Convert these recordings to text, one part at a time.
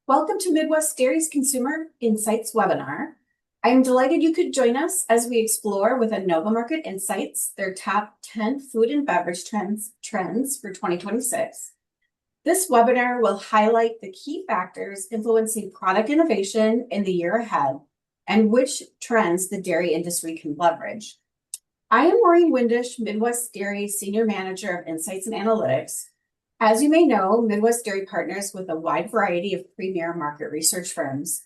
Welcome to Midwest Dairy's Consumer Insights webinar. I am delighted you could join us as we explore with Innova Market Insights their top 10 food and beverage trends for 2026. This webinar will highlight the key factors influencing product innovation in the year ahead and which trends the dairy industry can leverage. I am Maureen Windish, Midwest Dairy Senior Manager of Insights and Analytics. As you may know, Midwest Dairy partners with a wide variety of premier market research firms.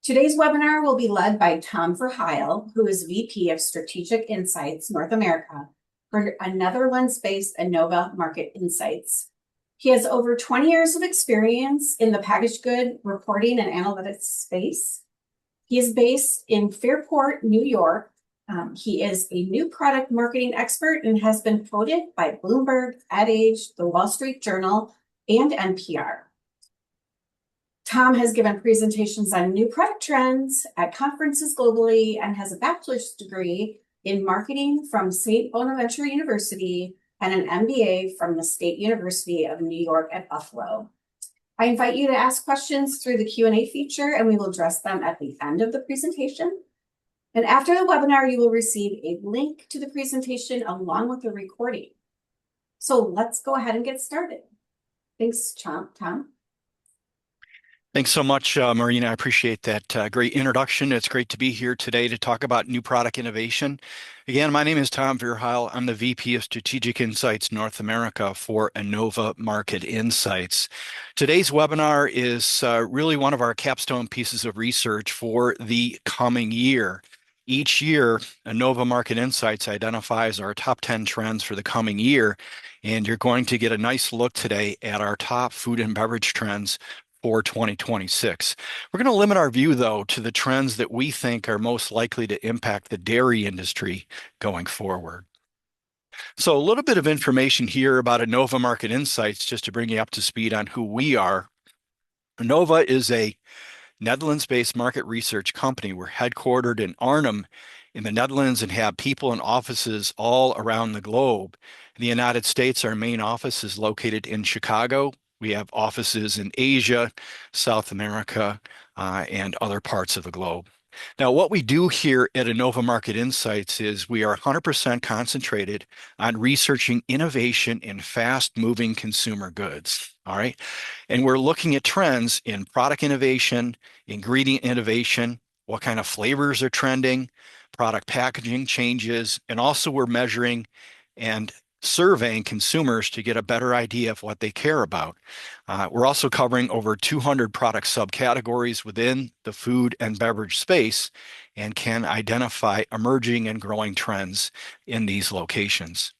Today's webinar will be led by Tom Verheil, who is VP of Strategic Insights North America for a Netherlands-based Innova Market Insights. He has over 20 years of experience in the packaged good reporting and analytics space. He is based in Fairport, New York. He is a new product marketing expert and has been quoted by Bloomberg, Ad Age, The Wall Street Journal, and NPR. Tom has given presentations on new product trends at conferences globally and has a bachelor's degree in marketing from St. Bonaventure University and an MBA from the State University of New York at Buffalo. I invite you to ask questions through the Q&A feature, and we will address them at the end of the presentation. And after the webinar, you will receive a link to the presentation along with the recording. So let's go ahead and get started. Thanks, Tom. Thanks so much, Marina. I appreciate that great introduction. It's great to be here today to talk about new product innovation. Again, my name is Tom Verheil. I'm the VP of Strategic Insights North America for Innova Market Insights. Today's webinar is really one of our capstone pieces of research for the coming year. Each year, Innova Market Insights identifies our top 10 trends for the coming year, and you're going to get a nice look today at our top food and beverage trends for 2026. We're going to limit our view, though, to the trends that we think are most likely to impact the dairy industry going forward. So a little bit of information here about Innova Market Insights, just to bring you up to speed on who we are. Innova is a Netherlands-based market research company. We're headquartered in Arnhem in the Netherlands and have people and offices all around the globe. In the United States, our main office is located in Chicago. We have offices in Asia, South America, and other parts of the globe. Now, what we do here at Innova Market Insights is we are 100% concentrated on researching innovation in fast-moving consumer goods, all right? And we're looking at trends in product innovation, ingredient innovation, what kind of flavors are trending, product packaging changes, and also we're measuring and surveying consumers to get a better idea of what they care about. We're also covering over 200 product subcategories within the food and beverage space and can identify emerging and growing trends in these locations.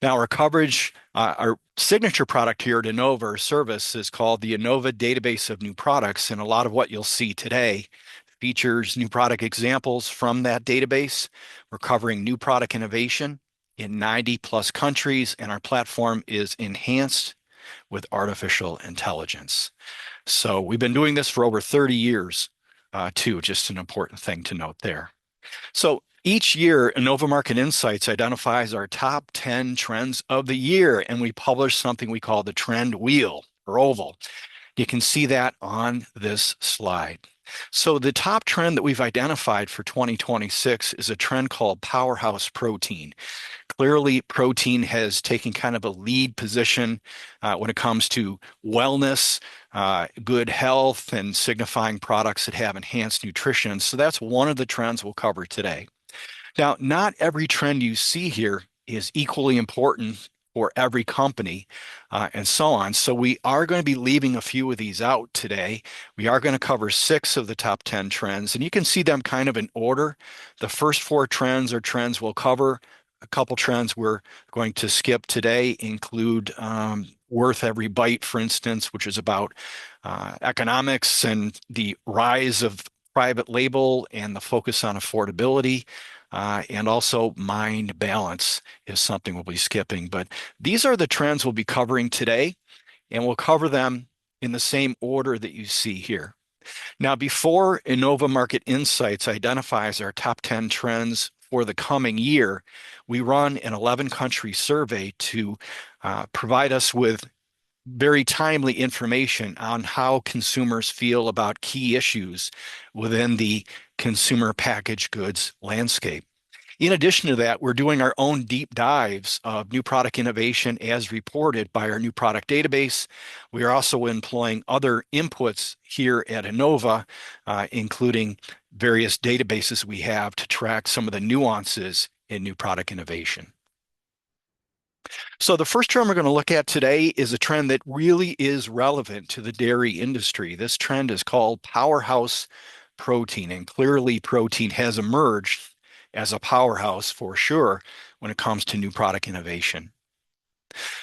Now, our coverage, our signature product here at Innova, our service, is called the Innova Database of New Products, and a lot of what you'll see today features new product examples from that database. We're covering new product innovation in 90 plus countries, and our platform is enhanced with artificial intelligence. So we've been doing this for over 30 years, too, just an important thing to note there. So each year, Innova Market Insights identifies our top 10 trends of the year, and we publish something we call the trend wheel or oval. You can see that on this slide. So the top trend that we've identified for 2026 is a trend called powerhouse protein. Clearly, protein has taken kind of a lead position when it comes to wellness, good health, and signifying products that have enhanced nutrition. So that's one of the trends we'll cover today. Now, not every trend you see here is equally important for every company and so on. So we are going to be leaving a few of these out today. We are going to cover 6 of the top 10 trends, and you can see them kind of in order. The first 4 trends are trends we'll cover. A couple trends we're going to skip today include worth every bite, for instance, which is about economics and the rise of private label and the focus on affordability. And also mind balance is something we'll be skipping. But these are the trends we'll be covering today, and we'll cover them in the same order that you see here. Now, before Innova Market Insights identifies our top 10 trends for the coming year, we run an 11-country survey to provide us with very timely information on how consumers feel about key issues within the consumer packaged goods landscape. In addition to that, we're doing our own deep dives of new product innovation as reported by our new product database. We are also employing other inputs here at Innova, including various databases we have to track some of the nuances in new product innovation. So the first trend we're going to look at today is a trend that really is relevant to the dairy industry. This trend is called powerhouse protein, and clearly protein has emerged as a powerhouse for sure when it comes to new product innovation.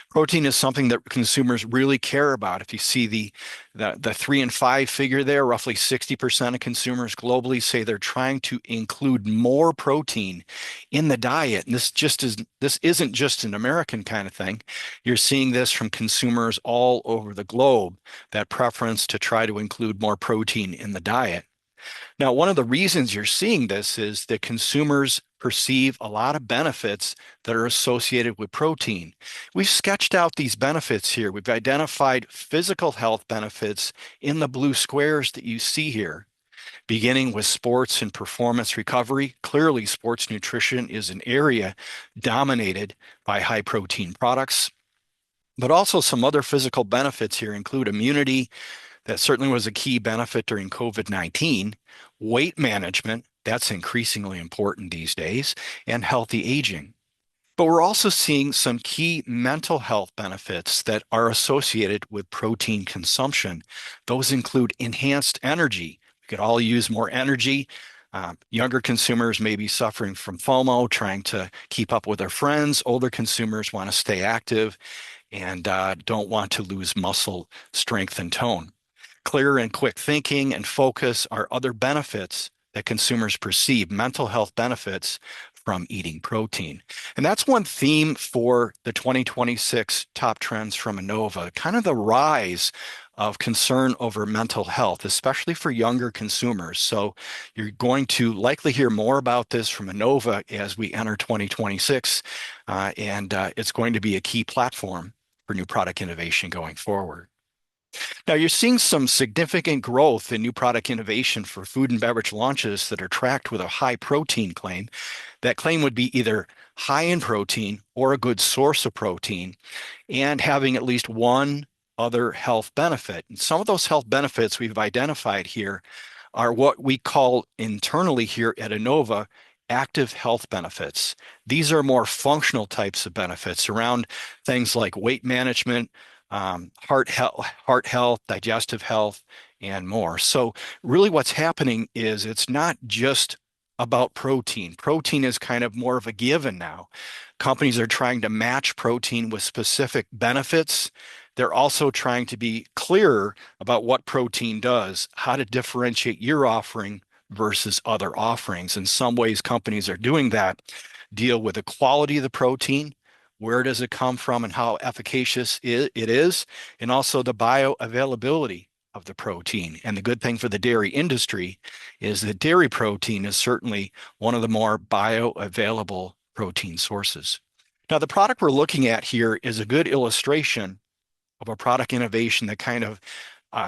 Protein is something that consumers really care about. If you see the 3 and 5 figure there, roughly 60% of consumers globally say they're trying to include more protein in the diet. And this isn't just an American kind of thing. You're seeing this from consumers all over the globe, that preference to try to include more protein in the diet. Now, one of the reasons you're seeing this is that consumers perceive a lot of benefits that are associated with protein. We've sketched out these benefits here. We've identified physical health benefits in the blue squares that you see here, beginning with sports and performance recovery. Clearly, sports nutrition is an area dominated by high protein products. But also some other physical benefits here include immunity. That certainly was a key benefit during COVID-19. Weight management, that's increasingly important these days, and healthy aging. But we're also seeing some key mental health benefits that are associated with protein consumption. Those include enhanced energy. We could all use more energy. Younger consumers may be suffering from FOMO, trying to keep up with their friends. Older consumers want to stay active and don't want to lose muscle strength and tone. Clear and quick thinking and focus are other benefits that consumers perceive, mental health benefits from eating protein. And that's one theme for the 2026 top trends from Innova, kind of the rise of concern over mental health, especially for younger consumers. So you're going to likely hear more about this from Innova as we enter 2026, and it's going to be a key platform for new product innovation going forward. Now, you're seeing some significant growth in new product innovation for food and beverage launches that are tracked with a high protein claim. That claim would be either high in protein or a good source of protein and having at least one other health benefit. And some of those health benefits we've identified here are what we call internally here at Innova active health benefits. These are more functional types of benefits around things like weight management, heart health, digestive health, and more. So really what's happening is it's not just about protein. Protein is kind of more of a given now. Companies are trying to match protein with specific benefits. They're also trying to be clearer about what protein does, how to differentiate your offering versus other offerings. In some ways, companies are doing that, deal with the quality of the protein, where does it come from and how efficacious it is, and also the bioavailability of the protein. And the good thing for the dairy industry is that dairy protein is certainly one of the more bioavailable protein sources. Now, the product we're looking at here is a good illustration of a product innovation that kind of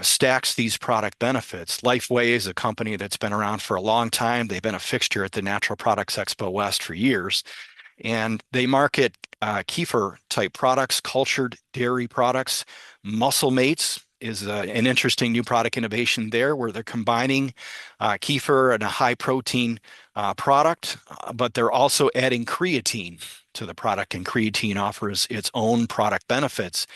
stacks these product benefits. Lifeway is a company that's been around for a long time. They've been a fixture at the Natural Products Expo West for years. And they market kefir type products, cultured dairy products. Muscle Mates is an interesting new product innovation there where they're combining kefir and a high protein product, but they're also adding creatine to the product, and creatine offers its own product benefits.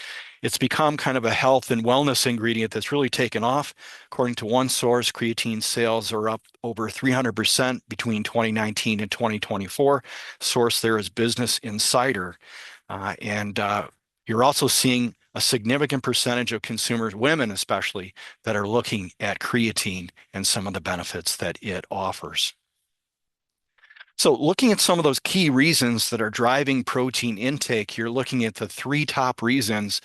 It's become kind of a health and wellness ingredient that's really taken off. According to one source, creatine sales are up over 300% between 2019 and 2024. Source there is Business Insider. And you're also seeing a significant percentage of consumers, women especially, that are looking at creatine and some of the benefits that it offers. So looking at some of those key reasons that are driving protein intake, you're looking at the 3 top reasons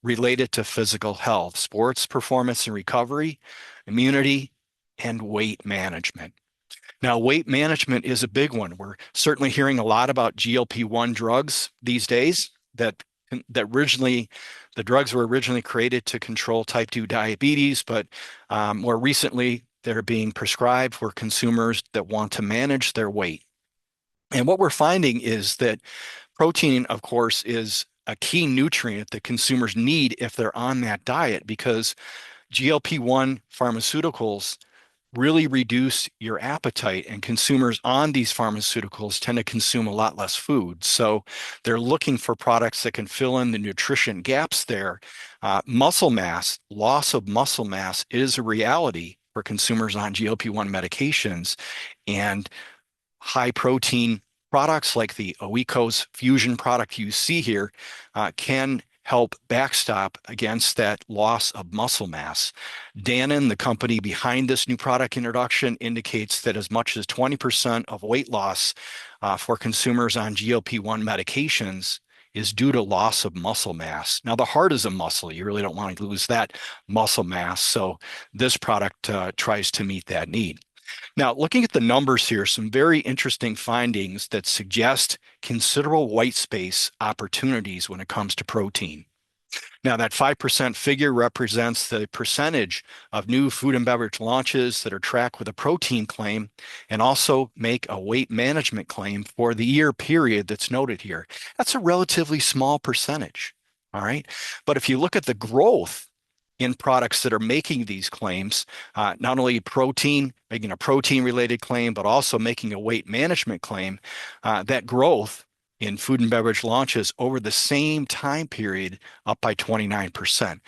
related to physical health: sports, performance and recovery, immunity, and weight management. Now, weight management is a big one. We're certainly hearing a lot about GLP-1 drugs these days that originally The drugs were originally created to control type 2 diabetes, but more recently, they're being prescribed for consumers that want to manage their weight. And what we're finding is that protein, of course, is a key nutrient that consumers need if they're on that diet because GLP-1 pharmaceuticals really reduce your appetite, and consumers on these pharmaceuticals tend to consume a lot less food. So they're looking for products that can fill in the nutrition gaps there. Muscle mass, loss of muscle mass is a reality for consumers on GLP-1 medications, and high protein products like the Oikos Fusion product you see here can help backstop against that loss of muscle mass. Dannon, the company behind this new product introduction, indicates that as much as 20% of weight loss for consumers on GLP-1 medications is due to loss of muscle mass. Now, the heart is a muscle. You really don't want to lose that muscle mass. So this product tries to meet that need. Now, looking at the numbers here, some very interesting findings that suggest considerable white space opportunities when it comes to protein. Now, that 5% figure represents the percentage of new food and beverage launches that are tracked with a protein claim and also make a weight management claim for the year period that's noted here. That's a relatively small percentage, all right? But if you look at the growth in products that are making these claims, not only protein, making a protein-related claim, but also making a weight management claim, that growth in food and beverage launches over the same time period up by 29%.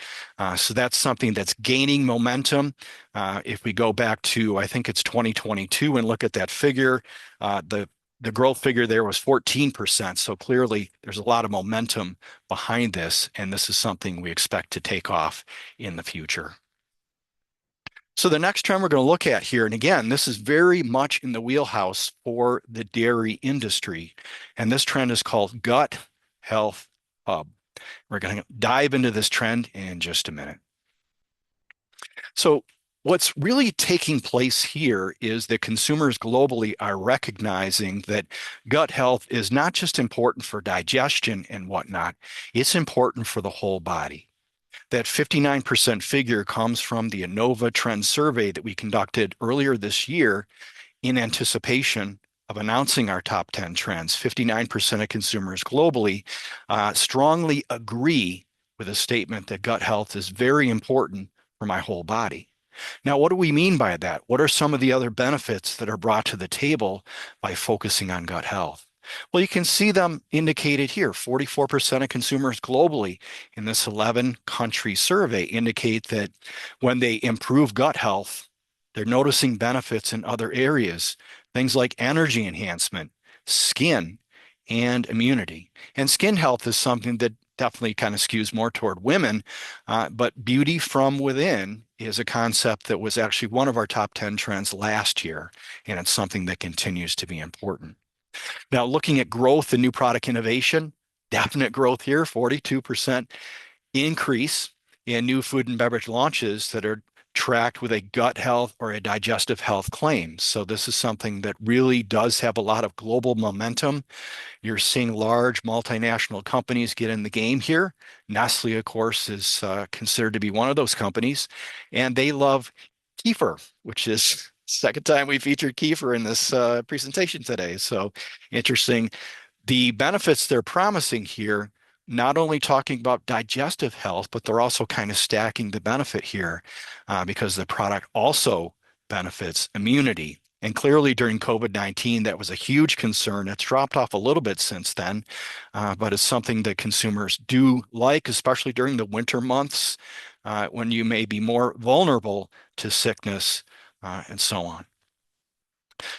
So that's something that's gaining momentum. If we go back to, I think it's 2022 and look at that figure, the growth figure there was 14%. So clearly there's a lot of momentum behind this, and this is something we expect to take off in the future. So the next trend we're going to look at here, and again, this is very much in the wheelhouse for the dairy industry, and this trend is called Gut Health Hub. We're going to dive into this trend in just a minute. So what's really taking place here is that consumers globally are recognizing that gut health is not just important for digestion and whatnot, it's important for the whole body. That 59% figure comes from the Innova Trend Survey that we conducted earlier this year in anticipation of announcing our top 10 trends. 59% of consumers globally strongly agree with a statement that gut health is very important for my whole body. Now, what do we mean by that? What are some of the other benefits that are brought to the table by focusing on gut health? Well, you can see them indicated here. 44% of consumers globally in this 11-country survey indicate that when they improve gut health, they're noticing benefits in other areas, things like energy enhancement, skin, and immunity. And skin health is something that definitely kind of skews more toward women, but beauty from within is a concept that was actually one of our top 10 trends last year, and it's something that continues to be important. Now, looking at growth and new product innovation, definite growth here, 42% increase in new food and beverage launches that are tracked with a gut health or a digestive health claim. So this is something that really does have a lot of global momentum. You're seeing large multinational companies get in the game here. Nestle, of course, is considered to be one of those companies, and they love kefir, which is second time we featured kefir in this presentation today. So interesting. The benefits they're promising here, not only talking about digestive health, but they're also kind of stacking the benefit here because the product also benefits immunity. And clearly during COVID-19, that was a huge concern. It's dropped off a little bit since then, but it's something that consumers do like, especially during the winter months when you may be more vulnerable to sickness and so on.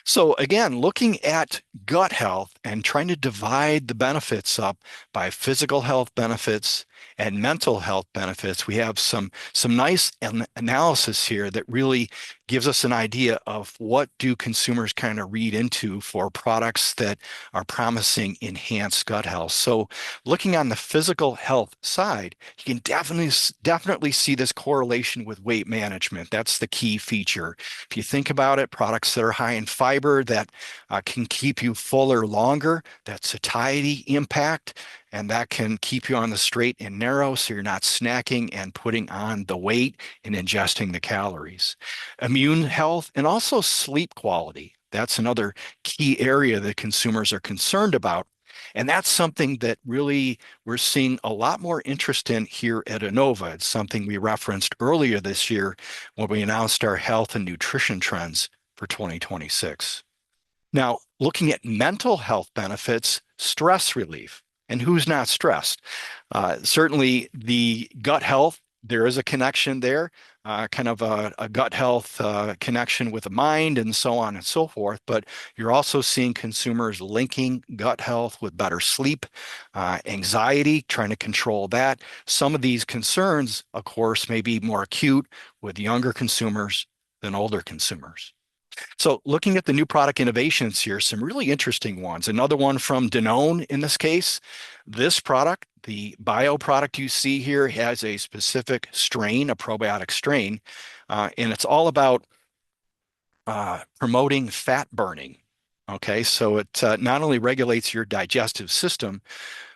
So again, looking at gut health and trying to divide the benefits up by physical health benefits and mental health benefits, we have some nice analysis here that really gives us an idea of what do consumers kind of read into for products that are promising enhanced gut health. So looking on the physical health side, you can definitely see this correlation with weight management. That's the key feature. If you think about it, products that are high in fiber that can keep you fuller longer, that satiety impact, and that can keep you on the straight and narrow so you're not snacking and putting on the weight and ingesting the calories. Immune health and also sleep quality. That's another key area that consumers are concerned about. And that's something that really we're seeing a lot more interest in here at Innova. It's something we referenced earlier this year when we announced our health and nutrition trends for 2026. Now, looking at mental health benefits, stress relief, and who's not stressed? Certainly, the gut health, there is a connection there, kind of a gut health connection with the mind and so on and so forth. But you're also seeing consumers linking gut health with better sleep, anxiety, trying to control that. Some of these concerns, of course, may be more acute with younger consumers than older consumers. So looking at the new product innovations here, some really interesting ones. Another one from Danone in this case. This product, the bio product you see here, has a specific strain, a probiotic strain, and it's all about promoting fat burning. Okay, so it not only regulates your digestive system,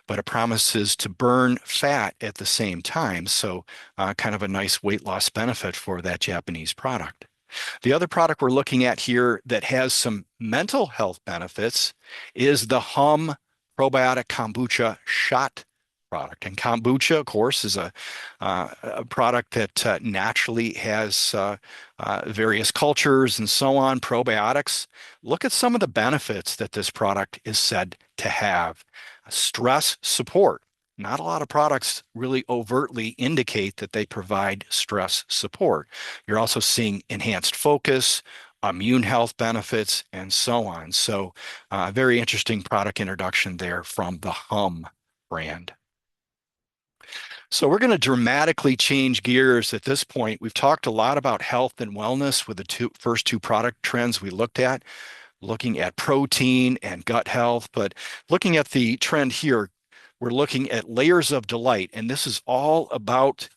but it promises to burn fat at the same time. So kind of a nice weight loss benefit for that Japanese product. The other product we're looking at here that has some mental health benefits is the Hum probiotic kombucha shot product. And kombucha, of course, is a product that naturally has various cultures and so on, probiotics. Look at some of the benefits that this product is said to have. Stress support. Not a lot of products really overtly indicate that they provide stress support. You're also seeing enhanced focus, immune health benefits, and so on. So, very interesting product introduction there from the Hum brand. So we're going to dramatically change gears at this point. We've talked a lot about health and wellness with the first two product trends we looked at, looking at protein and gut health. But looking at the trend here, we're looking at layers of delight, and this is all about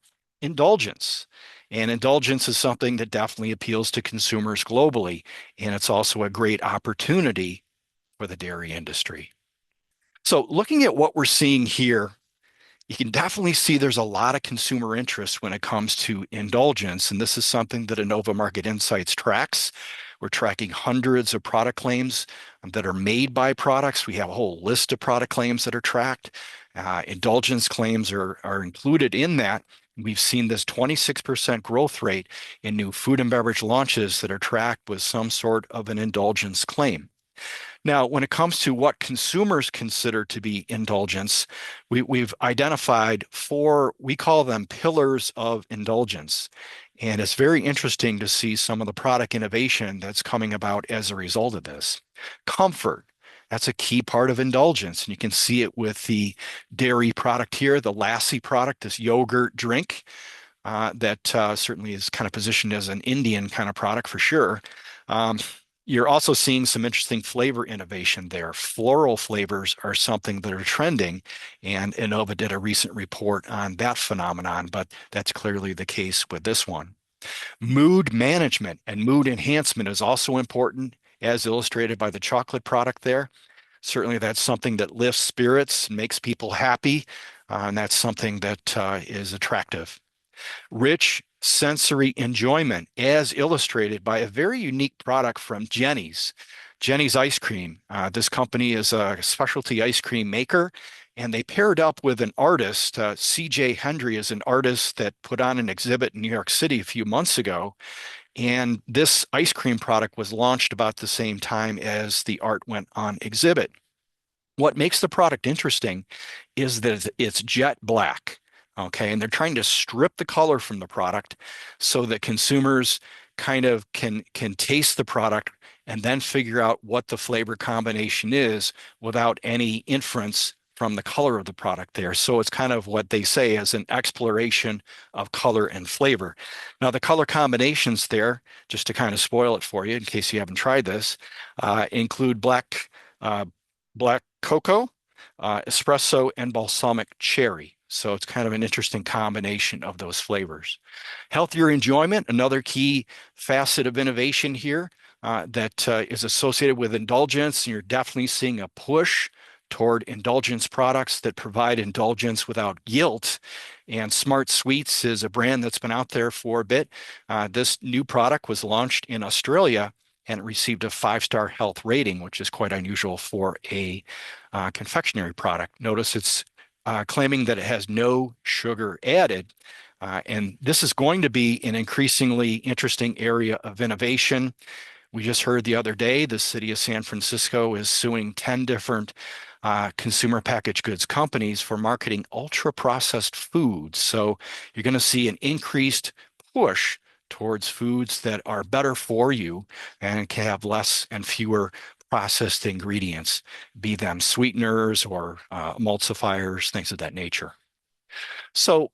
indulgence. And indulgence is something that definitely appeals to consumers globally, and it's also a great opportunity for the dairy industry. So looking at what we're seeing here, you can definitely see there's a lot of consumer interest when it comes to indulgence, and this is something that Innova Market Insights tracks. We're tracking hundreds of product claims that are made by products. We have a whole list of product claims that are tracked. Indulgence claims are included in that. We've seen this 26% growth rate in new food and beverage launches that are tracked with some sort of an indulgence claim. Now, when it comes to what consumers consider to be indulgence, we've identified four, we call them pillars of indulgence. And it's very interesting to see some of the product innovation that's coming about as a result of this. Comfort, that's a key part of indulgence. And you can see it with the dairy product here, the Lassi product, this yogurt drink that certainly is kind of positioned as an Indian kind of product for sure. You're also seeing some interesting flavor innovation there. Floral flavors are something that are trending, and Innova did a recent report on that phenomenon, but that's clearly the case with this one. Mood management and mood enhancement is also important, as illustrated by the chocolate product there. Certainly that's something that lifts spirits, makes people happy, and that's something that is attractive. Rich sensory enjoyment, as illustrated by a very unique product from Jenny's. Jenny's Ice Cream. This company is a specialty ice cream maker, and they paired up with an artist. C.J. Hendry is an artist that put on an exhibit in New York City a few months ago. And this ice cream product was launched about the same time as the art went on exhibit. What makes the product interesting is that it's jet black. Okay, and they're trying to strip the color from the product so that consumers kind of can taste the product and then figure out what the flavor combination is without any inference from the color of the product there. So it's kind of what they say as an exploration of color and flavor. Now, the color combinations there, just to kind of spoil it for you in case you haven't tried this, include black cocoa, espresso, and balsamic cherry. So it's kind of an interesting combination of those flavors. Healthier enjoyment, another key facet of innovation here that is associated with indulgence. And you're definitely seeing a push toward indulgence products that provide indulgence without guilt. And Smart Sweets is a brand that's been out there for a bit. This new product was launched in Australia and it received a 5-star health rating, which is quite unusual for a confectionery product. Notice it's claiming that it has no sugar added. And this is going to be an increasingly interesting area of innovation. We just heard the other day the city of San Francisco is suing 10 different consumer packaged goods companies for marketing ultra-processed foods. So you're going to see an increased push towards foods that are better for you and can have less and fewer processed ingredients, be them sweeteners or emulsifiers, things of that nature. So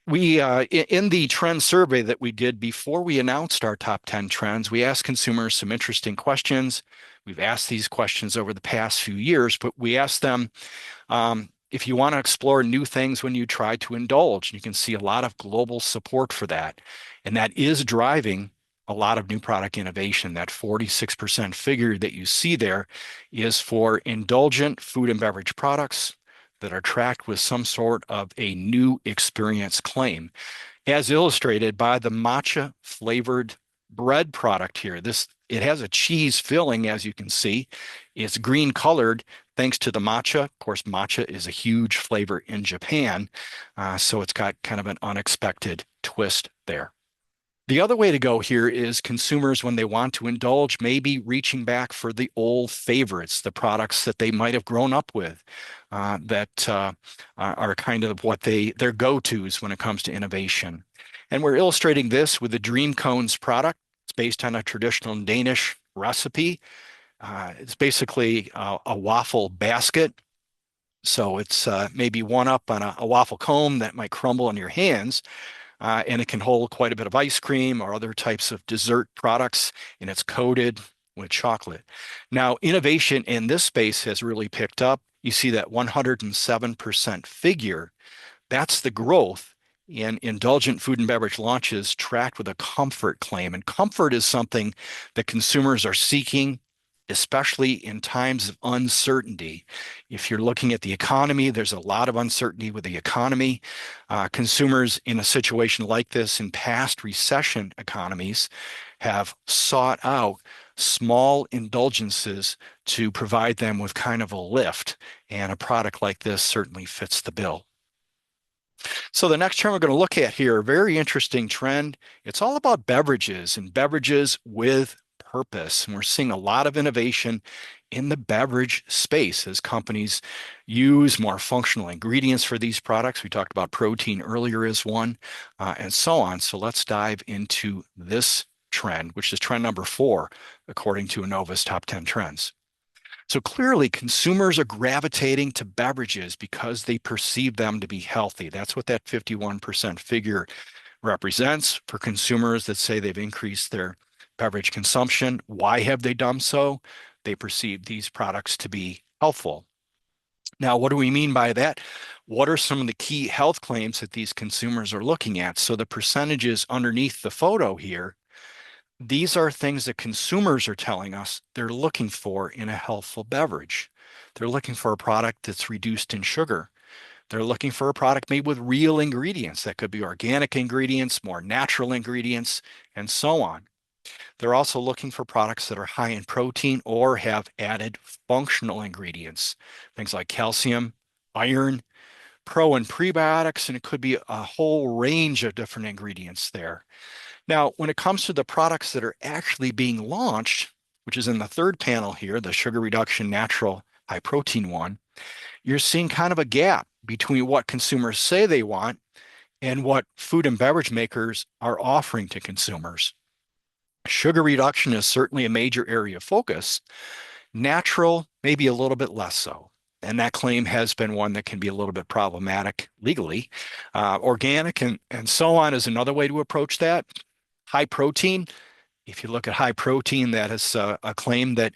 we, in the trend survey that we did before we announced our top 10 trends, we asked consumers some interesting questions. We've asked these questions over the past few years, but we asked them if you want to explore new things when you try to indulge. You can see a lot of global support for that. And that is driving a lot of new product innovation. That 46% figure that you see there is for indulgent food and beverage products that are tracked with some sort of a new experience claim, as illustrated by the matcha flavored bread product here. It has a cheese filling, as you can see. It's green colored thanks to the matcha. Of course, matcha is a huge flavor in Japan, so it's got kind of an unexpected twist there. The other way to go here is consumers, when they want to indulge, maybe reaching back for the old favorites, the products that they might have grown up with, that are kind of what their go-tos when it comes to innovation. And we're illustrating this with the Dream Cones product. It's based on a traditional Danish recipe. It's basically a waffle basket. So it's maybe one up on a waffle cone that might crumble in your hands. And it can hold quite a bit of ice cream or other types of dessert products, and it's coated with chocolate. Now, innovation in this space has really picked up. You see that 107% figure. That's the growth in indulgent food and beverage launches tracked with a comfort claim. And comfort is something that consumers are seeking, especially in times of uncertainty. If you're looking at the economy, there's a lot of uncertainty with the economy. Consumers in a situation like this in past recession economies have sought out small indulgences to provide them with kind of a lift, and a product like this certainly fits the bill. So the next trend we're going to look at here, a very interesting trend. It's all about beverages and beverages with purpose. And we're seeing a lot of innovation in the beverage space as companies use more functional ingredients for these products. We talked about protein earlier as one, and so on. So let's dive into this trend, which is trend number 4, according to Innova's top 10 trends. So clearly, consumers are gravitating to beverages because they perceive them to be healthy. That's what that 51% figure represents for consumers that say they've increased their beverage consumption. Why have they done so? They perceive these products to be healthful. Now, what do we mean by that? What are some of the key health claims that these consumers are looking at? So the percentages underneath the photo here, these are things that consumers are telling us they're looking for in a healthful beverage. They're looking for a product that's reduced in sugar. They're looking for a product made with real ingredients. That could be organic ingredients, more natural ingredients, and so on. They're also looking for products that are high in protein or have added functional ingredients, things like calcium, iron, pro and prebiotics, and it could be a whole range of different ingredients there. Now, when it comes to the products that are actually being launched, which is in the third panel here, the sugar reduction natural high protein one, you're seeing kind of a gap between what consumers say they want and what food and beverage makers are offering to consumers. Sugar reduction is certainly a major area of focus. Natural, maybe a little bit less so. And that claim has been one that can be a little bit problematic legally. Organic and so on is another way to approach that. High protein, if you look at high protein, that is a claim that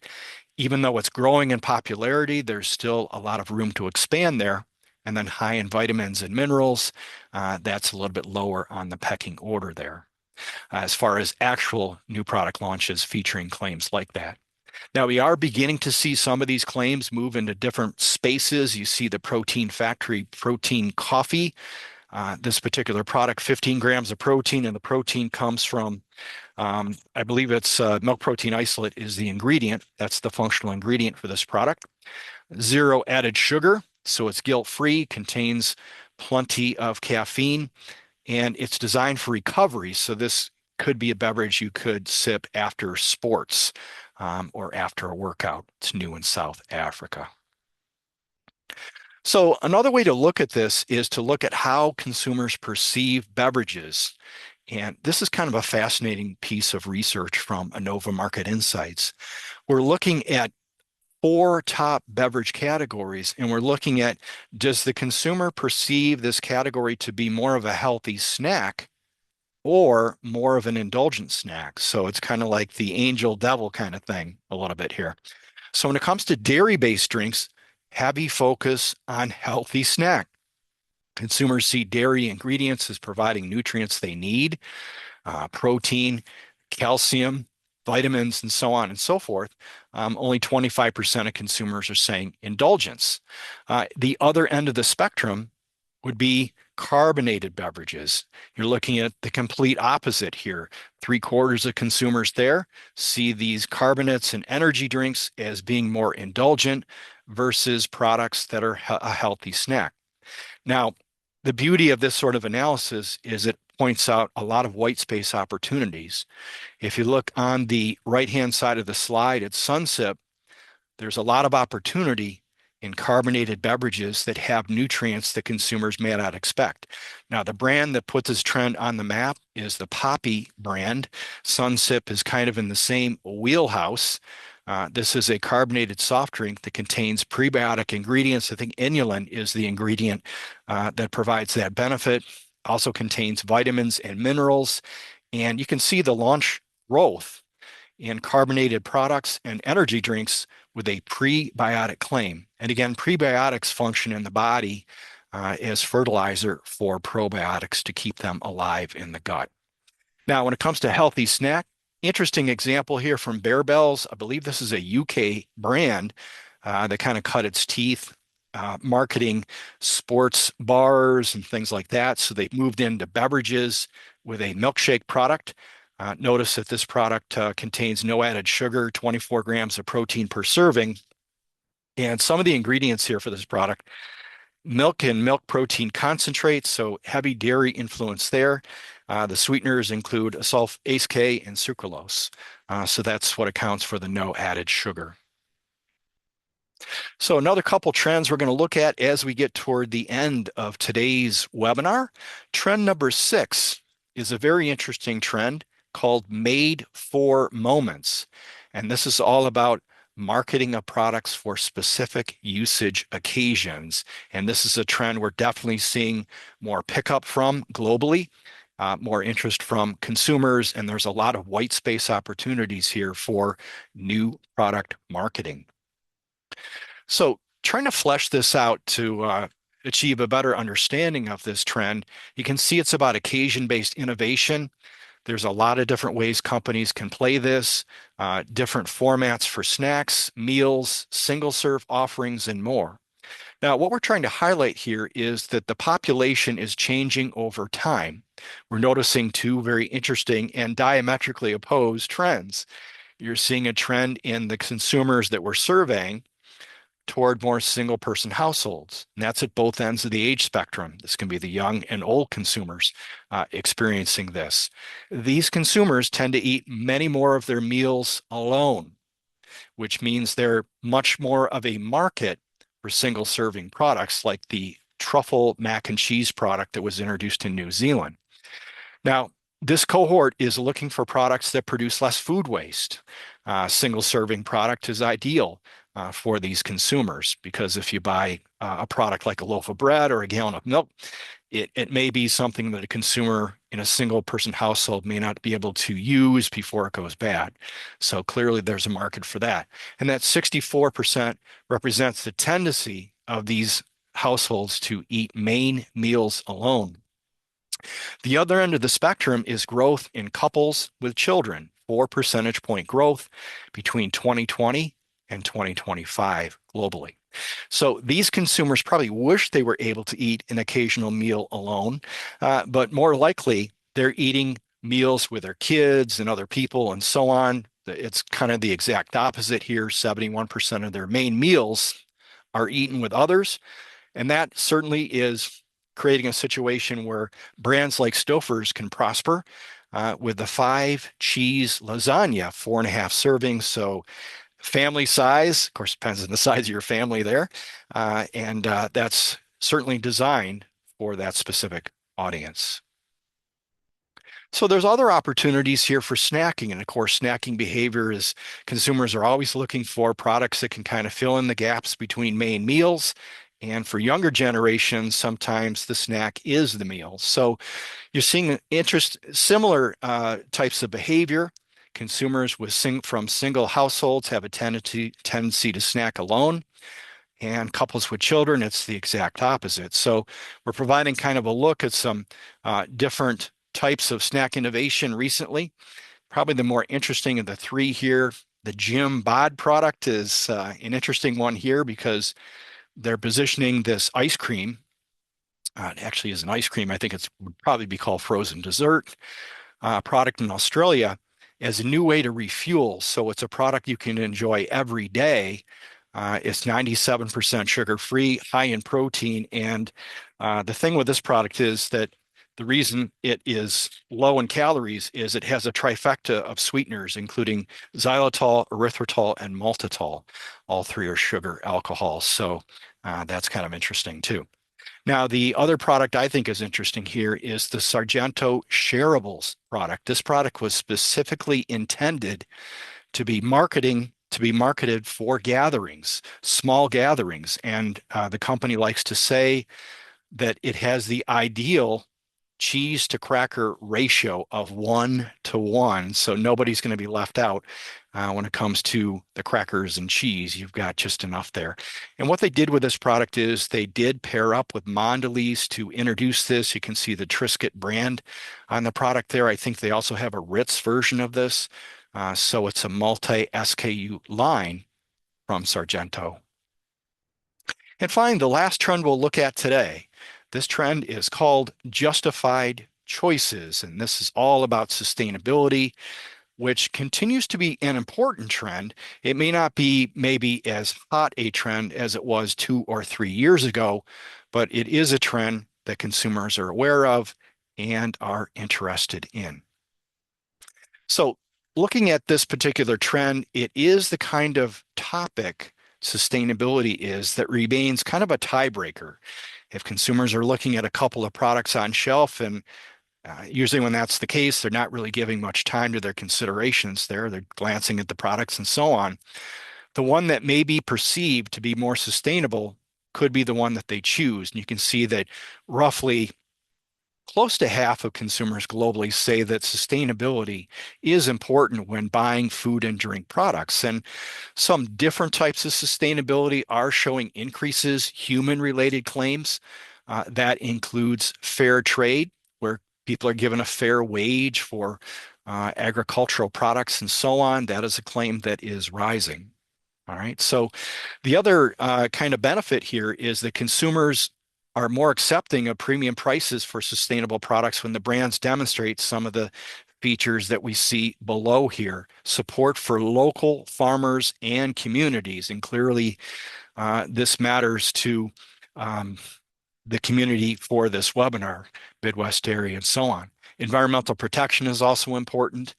even though it's growing in popularity, there's still a lot of room to expand there. And then high in vitamins and minerals, that's a little bit lower on the pecking order there, as far as actual new product launches featuring claims like that. Now, we are beginning to see some of these claims move into different spaces. You see the Protein Factory protein coffee. This particular product, 15 grams of protein, and the protein comes from, I believe it's milk protein isolate is the ingredient. That's the functional ingredient for this product. Zero added sugar, so it's guilt-free, contains plenty of caffeine, and it's designed for recovery. So this could be a beverage you could sip after sports or after a workout. It's new in South Africa. So another way to look at this is to look at how consumers perceive beverages. And this is kind of a fascinating piece of research from Innova Market Insights. We're looking at four top beverage categories, and we're looking at, does the consumer perceive this category to be more of a healthy snack or more of an indulgent snack? So it's kind of like the angel devil kind of thing a little bit here. So when it comes to dairy-based drinks, heavy focus on healthy snack. Consumers see dairy ingredients as providing nutrients they need, protein, calcium, vitamins, and so on and so forth. Only 25% of consumers are saying indulgence. The other end of the spectrum would be carbonated beverages. You're looking at the complete opposite here. 3/4 of consumers there see these carbonates and energy drinks as being more indulgent versus products that are a healthy snack. Now, the beauty of this sort of analysis is it points out a lot of white space opportunities. If you look on the right-hand side of the slide at Sunsip, there's a lot of opportunity in carbonated beverages that have nutrients that consumers may not expect. Now, the brand that puts this trend on the map is the Poppy brand. Sunsip is kind of in the same wheelhouse. This is a carbonated soft drink that contains prebiotic ingredients. I think inulin is the ingredient that provides that benefit. Also contains vitamins and minerals. And you can see the launch growth in carbonated products and energy drinks with a prebiotic claim. And again, prebiotics function in the body as fertilizer for probiotics to keep them alive in the gut. Now, when it comes to healthy snack, interesting example here from Bear Bells. I believe this is a UK brand that kind of cut its teeth marketing sports bars and things like that. So they moved into beverages with a milkshake product. Notice that this product contains no added sugar, 24 grams of protein per serving. And some of the ingredients here for this product, milk and milk protein concentrate, so heavy dairy influence there. The sweeteners include ACE K and sucralose. So that's what accounts for the no added sugar. So another couple trends we're going to look at as we get toward the end of today's webinar. Trend number 6 is a very interesting trend called made for moments. And this is all about marketing of products for specific usage occasions. And this is a trend we're definitely seeing more pickup from globally, more interest from consumers, and there's a lot of white space opportunities here for new product marketing. So trying to flesh this out to achieve a better understanding of this trend, you can see it's about occasion-based innovation. There's a lot of different ways companies can play this, different formats for snacks, meals, single-serve offerings, and more. Now, what we're trying to highlight here is that the population is changing over time. We're noticing two very interesting and diametrically opposed trends. You're seeing a trend in the consumers that we're surveying toward more single-person households. And that's at both ends of the age spectrum. This can be the young and old consumers experiencing this. These consumers tend to eat many more of their meals alone, which means they're much more of a market for single-serving products like the truffle mac and cheese product that was introduced in New Zealand. Now, this cohort is looking for products that produce less food waste. Single-serving product is ideal for these consumers because if you buy a product like a loaf of bread or a gallon of milk, it may be something that a consumer in a single person household may not be able to use before it goes bad. So clearly there's a market for that. And that 64% represents the tendency of these households to eat main meals alone. The other end of the spectrum is growth in couples with children, 4 percentage point growth between 2020 and 2025 globally. So these consumers probably wish they were able to eat an occasional meal alone, but more likely they're eating meals with their kids and other people and so on. It's kind of the exact opposite here. 71% of their main meals are eaten with others. And that certainly is creating a situation where brands like Stouffer's can prosper with the 5-cheese lasagna, 4.5 servings. So family size, of course, depends on the size of your family there. And that's certainly designed for that specific audience. So there's other opportunities here for snacking. And of course, snacking behavior is consumers are always looking for products that can kind of fill in the gaps between main meals. And for younger generations, sometimes the snack is the meal. So you're seeing similar types of behavior. Consumers from single households have a tendency to snack alone. And couples with children, it's the exact opposite. So we're providing kind of a look at some different types of snack innovation recently. Probably the more interesting of the three here, the Jim Bod product is an interesting one here because they're positioning this ice cream. It actually is an ice cream. I think it would probably be called frozen dessert product in Australia as a new way to refuel. So it's a product you can enjoy every day. It's 97% sugar-free, high in protein. And the thing with this product is that the reason it is low in calories is it has a trifecta of sweeteners, including xylitol, erythritol, and maltitol. All three are sugar alcohols. So that's kind of interesting too. Now, the other product I think is interesting here is the Sargento Shareables product. This product was specifically intended to be marketed for gatherings, small gatherings. And the company likes to say that it has the ideal cheese to cracker ratio of 1:1. So nobody's going to be left out when it comes to the crackers and cheese. You've got just enough there. And what they did with this product is they did pair up with Mondelez to introduce this. You can see the Triscuit brand on the product there. I think they also have a Ritz version of this. So it's a multi-SKU line from Sargento. And finally, the last trend we'll look at today. This trend is called justified choices, and this is all about sustainability, which continues to be an important trend. It may not be maybe as hot a trend as it was 2 or 3 years ago, but it is a trend that consumers are aware of and are interested in. So looking at this particular trend, it is the kind of topic sustainability is that remains kind of a tiebreaker. If consumers are looking at a couple of products on shelf, and usually when that's the case, they're not really giving much time to their considerations there. They're glancing at the products and so on. The one that may be perceived to be more sustainable could be the one that they choose. And you can see that roughly close to half of consumers globally say that sustainability is important when buying food and drink products. And some different types of sustainability are showing increases, human-related claims. That includes fair trade, where people are given a fair wage for agricultural products and so on. That is a claim that is rising. All right. So the other kind of benefit here is that consumers are more accepting of premium prices for sustainable products when the brands demonstrate some of the features that we see below here. Support for local farmers and communities. And clearly, this matters to the community for this webinar, Midwest area and so on. Environmental protection is also important.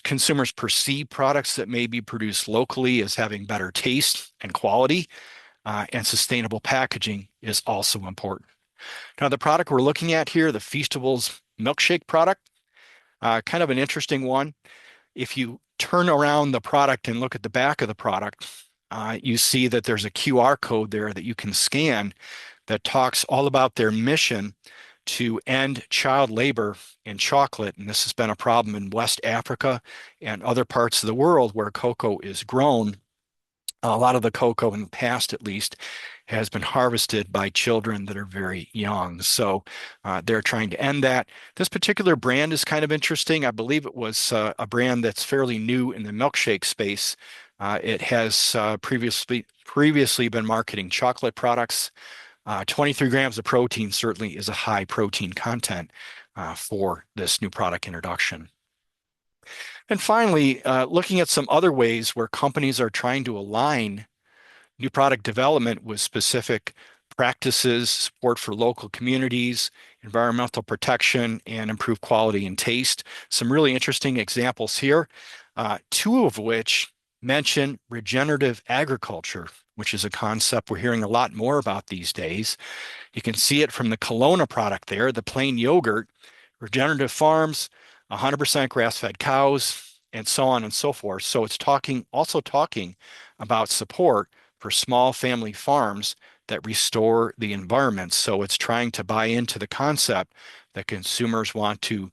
Consumers perceive products that may be produced locally as having better taste and quality. And sustainable packaging is also important. Now, the product we're looking at here, the Feastables milkshake product, kind of an interesting one. If you turn around the product and look at the back of the product, you see that there's a QR code there that you can scan that talks all about their mission to end child labor in chocolate. And this has been a problem in West Africa and other parts of the world where cocoa is grown. A lot of the cocoa in the past, at least, has been harvested by children that are very young. So they're trying to end that. This particular brand is kind of interesting. I believe it was a brand that's fairly new in the milkshake space. It has previously been marketing chocolate products. 23 grams of protein certainly is a high protein content for this new product introduction. And finally, looking at some other ways where companies are trying to align new product development with specific practices, support for local communities, environmental protection, and improved quality and taste. Some really interesting examples here, two of which mention regenerative agriculture, which is a concept we're hearing a lot more about these days. You can see it from the Kelowna product there, the plain yogurt, regenerative farms, 100% grass-fed cows, and so on and so forth. So it's also talking about support for small family farms that restore the environment. So it's trying to buy into the concept that consumers want to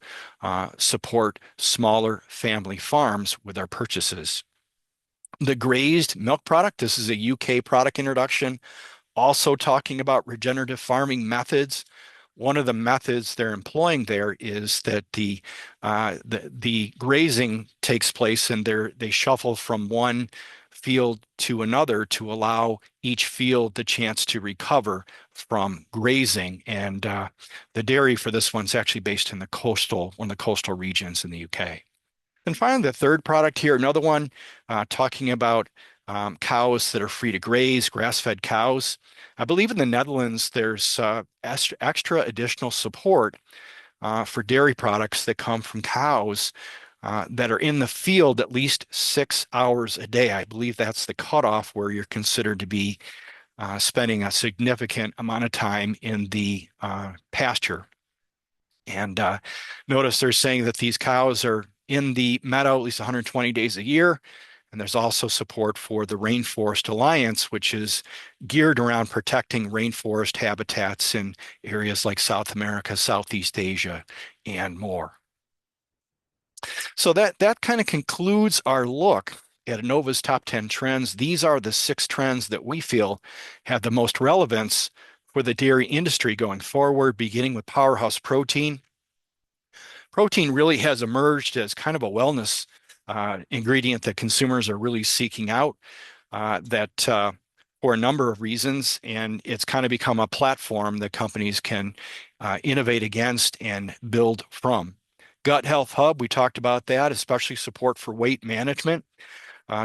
support smaller family farms with their purchases. The grazed milk product, this is a UK product introduction, also talking about regenerative farming methods. One of the methods they're employing there is that the grazing takes place and they shuffle from one field to another to allow each field the chance to recover from grazing. And the dairy for this one's actually based in one of the coastal regions in the UK. And finally, the third product here, another one talking about cows that are free to graze, grass-fed cows. I believe in the Netherlands, there's extra additional support for dairy products that come from cows that are in the field at least 6 hours a day. I believe that's the cutoff where you're considered to be spending a significant amount of time in the pasture. And notice they're saying that these cows are in the meadow at least 120 days a year. And there's also support for the Rainforest Alliance, which is geared around protecting rainforest habitats in areas like South America, Southeast Asia, and more. So that kind of concludes our look at Innova's top 10 trends. These are the 6 trends that we feel have the most relevance for the dairy industry going forward, beginning with powerhouse protein. Protein really has emerged as kind of a wellness ingredient that consumers are really seeking out for a number of reasons, and it's kind of become a platform that companies can innovate against and build from. Gut Health Hub, we talked about that, especially support for weight management.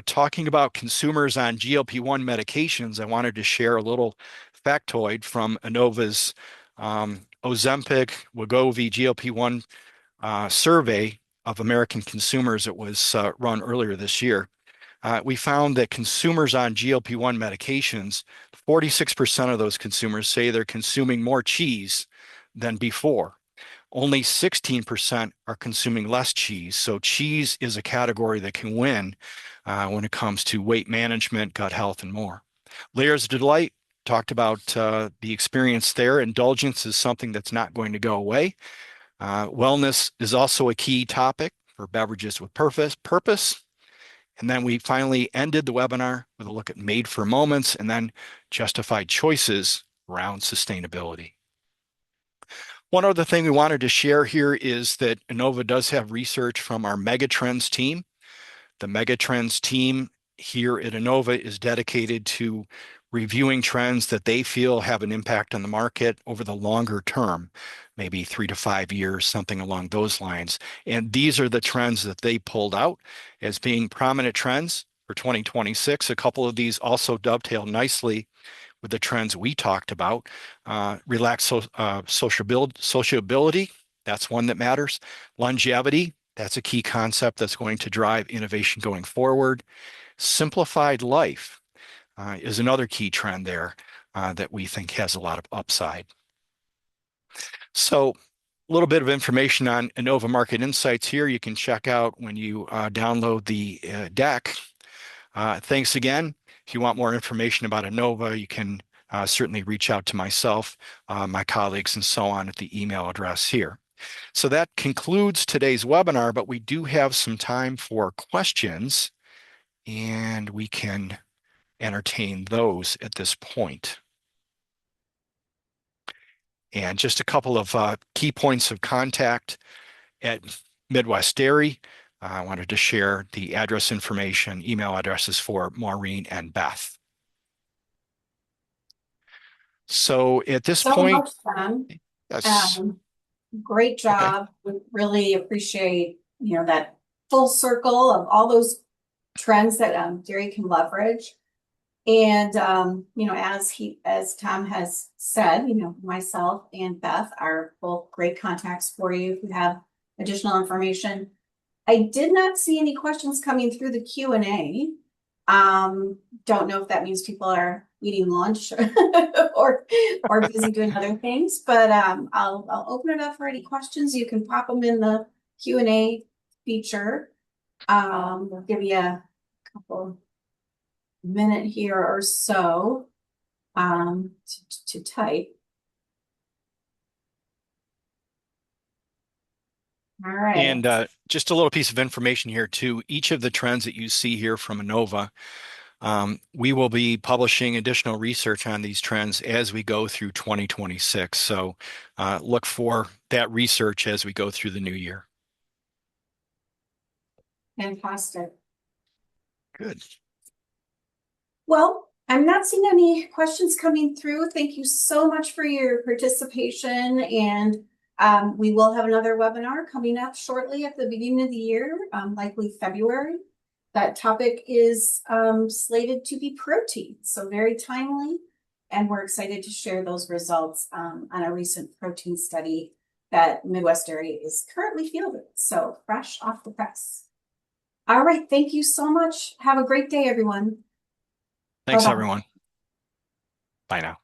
Talking about consumers on GLP-1 medications, I wanted to share a little factoid from Innova's Ozempic, Wegovy GLP-1 survey of American consumers that was run earlier this year. We found that consumers on GLP-1 medications, 46% of those consumers say they're consuming more cheese than before. Only 16% are consuming less cheese. So cheese is a category that can win when it comes to weight management, gut health, and more. Layers of Delight, talked about the experience there. Indulgence is something that's not going to go away. Wellness is also a key topic for beverages with purpose. And then we finally ended the webinar with a look at made for moments and then justified choices around sustainability. One other thing we wanted to share here is that Innova does have research from our Megatrends team. The Megatrends team here at Innova is dedicated to reviewing trends that they feel have an impact on the market over the longer term, maybe 3 to 5 years, something along those lines. And these are the trends that they pulled out as being prominent trends for 2026. A couple of these also dovetail nicely with the trends we talked about. Relaxed sociability, that's one that matters. Longevity, that's a key concept that's going to drive innovation going forward. Simplified life is another key trend there that we think has a lot of upside. So a little bit of information on Innova Market Insights here you can check out when you download the deck. Thanks again. If you want more information about Innova, you can certainly reach out to myself, my colleagues, and so on at the email address here. So that concludes today's webinar, but we do have some time for questions, and we can entertain those at this point. And just a couple of key points of contact at Midwest Dairy. I wanted to share the address information, email addresses for Maureen and Beth. So at this So point, much fun. yes, Great okay. job. We really appreciate, that full circle of all those trends that dairy can leverage. And as Tom has said, myself and Beth are both great contacts for you if you have additional information. I did not see any questions coming through the Q&A. Don't know if that means people are eating lunch or busy doing other things, but I'll open it up for any questions. You can pop them in the Q&A feature. We'll give you a couple minute here or so to type. All right. And just a little piece of information here too. Each of the trends that you see here from Innova, we will be publishing additional research on these trends as we go through 2026. So look for that research as we go through the new year. Fantastic. Good. Well, I'm not seeing any questions coming through. Thank you so much for your participation. And we will have another webinar coming up shortly at the beginning of the year, likely February. That topic is slated to be protein, so very timely. And we're excited to share those results on a recent protein study that Midwest Dairy is currently fielding. So fresh off the press. All right, thank you so much. Have a great day, everyone. Thanks, Bye-bye. everyone. Bye now.